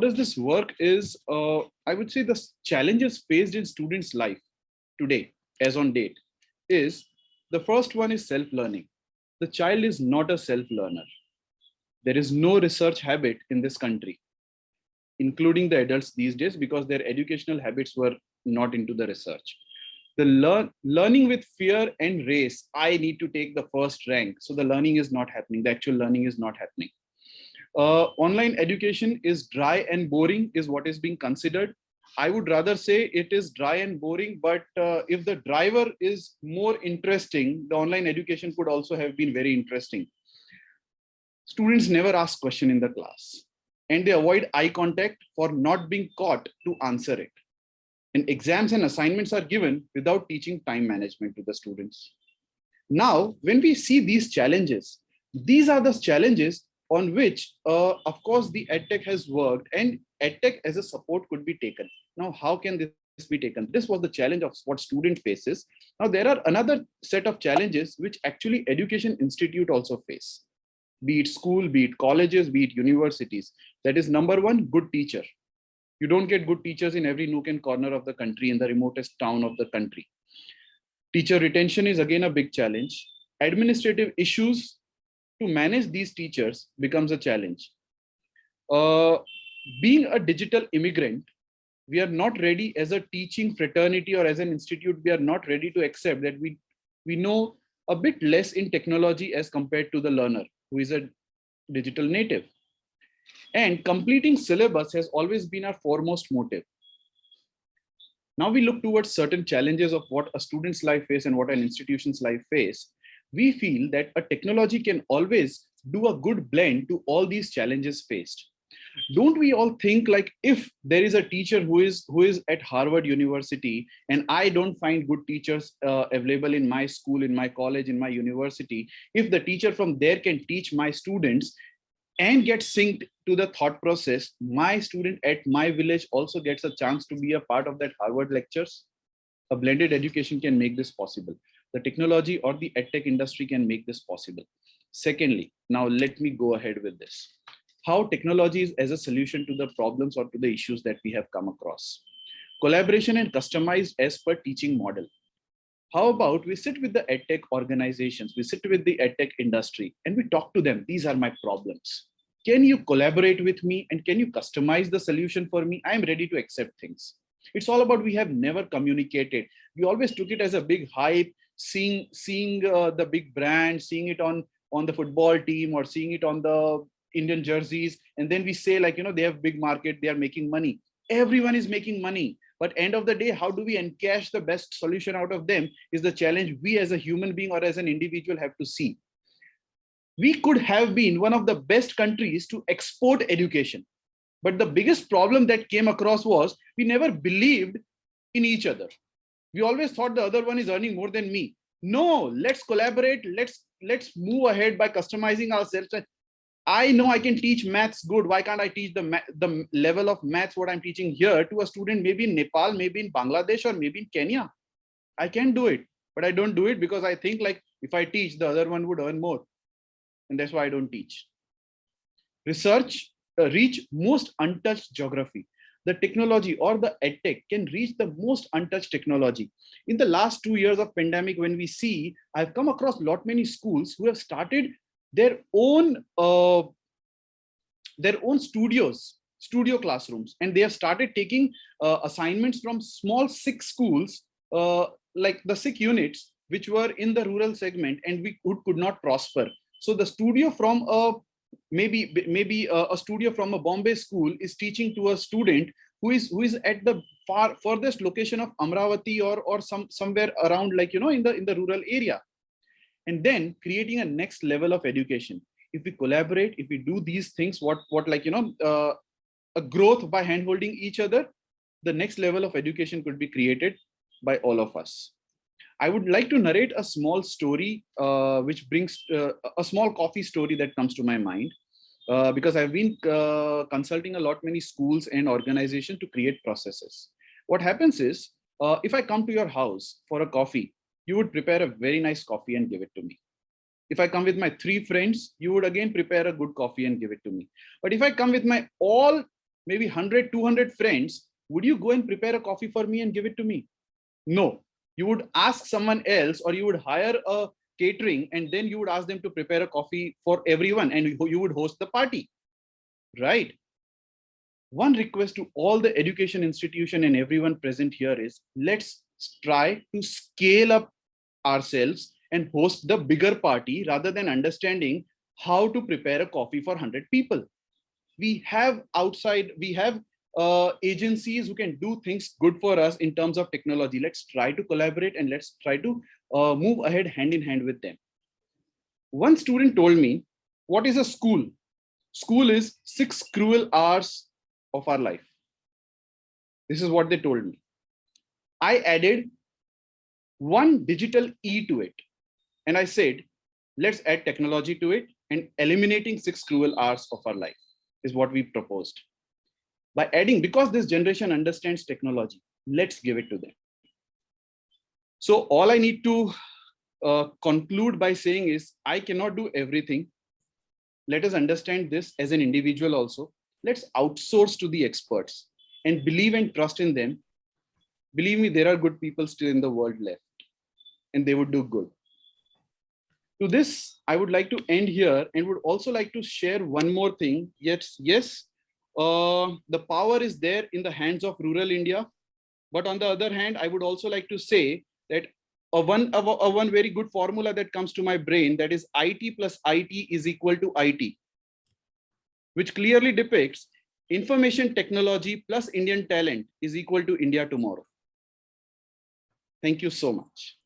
does this work is, I would say the challenges faced in students' life today, as on date, is the first one is self-learning. The child is not a self-learner. There is no research habit in this country, including the adults these days, because their educational habits were not into the research. The learning with fear and race, I need to take the first rank. So the learning is not happening. The actual learning is not happening. Online education is dry and boring is what is being considered. I would rather say it is dry and boring, but if the driver is more interesting, the online education could also have been very interesting. Students never ask question in the class, and they avoid eye contact for not being caught to answer it. And exams and assignments are given without teaching time management to the students. Now, when we see these challenges, these are the challenges on which, of course, the EdTech has worked, and EdTech as a support could be taken. Now, how can this be taken? This was the challenge of what student faces. Now, there are another set of challenges which actually education institute also face, be it school, be it colleges, be it universities. That is number one, good teacher. You don't get good teachers in every nook and corner of the country, in the remotest town of the country. Teacher retention is again a big challenge. Administrative issues to manage these teachers becomes a challenge. Being a digital immigrant, we are not ready as a teaching fraternity or as an institute, we are not ready to accept that we know a bit less in technology as compared to the learner who is a digital native. And completing syllabus has always been our foremost motive. Now we look towards certain challenges of what a student's life face and what an institution's life face. We feel that a technology can always do a good blend to all these challenges faced. Don't we all think, like, if there is a teacher who is at Harvard University and I don't find good teachers available in my school, in my college, in my university, if the teacher from there can teach my students and get synced to the thought process, my student at my village also gets a chance to be a part of that Harvard lectures. A blended education can make this possible. The technology or the edtech industry can make this possible. Secondly, now let me go ahead with this. How technology is as a solution to the problems or to the issues that we have come across. Collaboration and customized as per teaching model. How about we sit with the edtech organizations, we sit with the edtech industry and we talk to them, these are my problems. Can you collaborate with me and can you customize the solution for me? I'm ready to accept things. It's all about, we have never communicated. We always took it as a big hype, seeing the big brand, seeing it on the football team or seeing it on the Indian jerseys. And then we say, like, they have big market, they are making money. Everyone is making money. But end of the day, how do we encash the best solution out of them is the challenge we as a human being or as an individual have to see. We could have been one of the best countries to export education. But the biggest problem that came across was we never believed in each other. We always thought the other one is earning more than me. No, let's collaborate. Let's move ahead by customizing ourselves. I know I can teach maths good. Why can't I teach the level of maths what I'm teaching here to a student maybe in Nepal, maybe in Bangladesh, or maybe in Kenya? I can do it, but I don't do it because I think, like, if I teach, the other one would earn more. And that's why I don't teach. Research reach most untouched geography. The technology or the edtech can reach the most untouched technology. In the last 2 years of pandemic, when we see, I've come across many schools who have started their own studio classrooms, and they have started taking assignments from small Sikh schools, like the Sikh units, which were in the rural segment, and we could not prosper. So the studio from maybe a studio from a Bombay school is teaching to a student who is at the furthest location of Amravati or somewhere around, like, in the rural area. And then creating a next level of education. If we collaborate, if we do these things, a growth by hand holding each other, the next level of education could be created by all of us. I would like to narrate a small story, which brings a small coffee story that comes to my mind, because I've been consulting many schools and organizations to create processes. What happens is, if I come to your house for a coffee, you would prepare a very nice coffee and give it to me. If I come with my 3 friends, you would again prepare a good coffee and give it to me. But if I come with my all maybe 100, 200 friends, would you go and prepare a coffee for me and give it to me? No. You would ask someone else, or you would hire a catering, and then you would ask them to prepare a coffee for everyone, and you would host the party, right? One request to all the education institution and everyone present here is, let's try to scale up ourselves and host the bigger party rather than understanding how to prepare a coffee for 100 people. We have agencies who can do things good for us in terms of technology. Let's try to collaborate, and let's try to move ahead hand in hand with them. One student told me, what is a school? School is 6 cruel hours of our life. This is what they told me. I added one digital E to it. And I said, let's add technology to it, and eliminating 6 cruel hours of our life is what we proposed. By adding, because this generation understands technology, let's give it to them. So all I need to conclude by saying is, I cannot do everything. Let us understand this as an individual also. Let's outsource to the experts and believe and trust in them. Believe me, there are good people still in the world left, and they would do good. To this, I would like to end here, and would also like to share one more thing. Yes, the power is there in the hands of rural India. But on the other hand, I would also like to say that one very good formula that comes to my brain, that is IT plus IT is equal to IT, which clearly depicts information technology plus Indian talent is equal to India tomorrow. Thank you so much.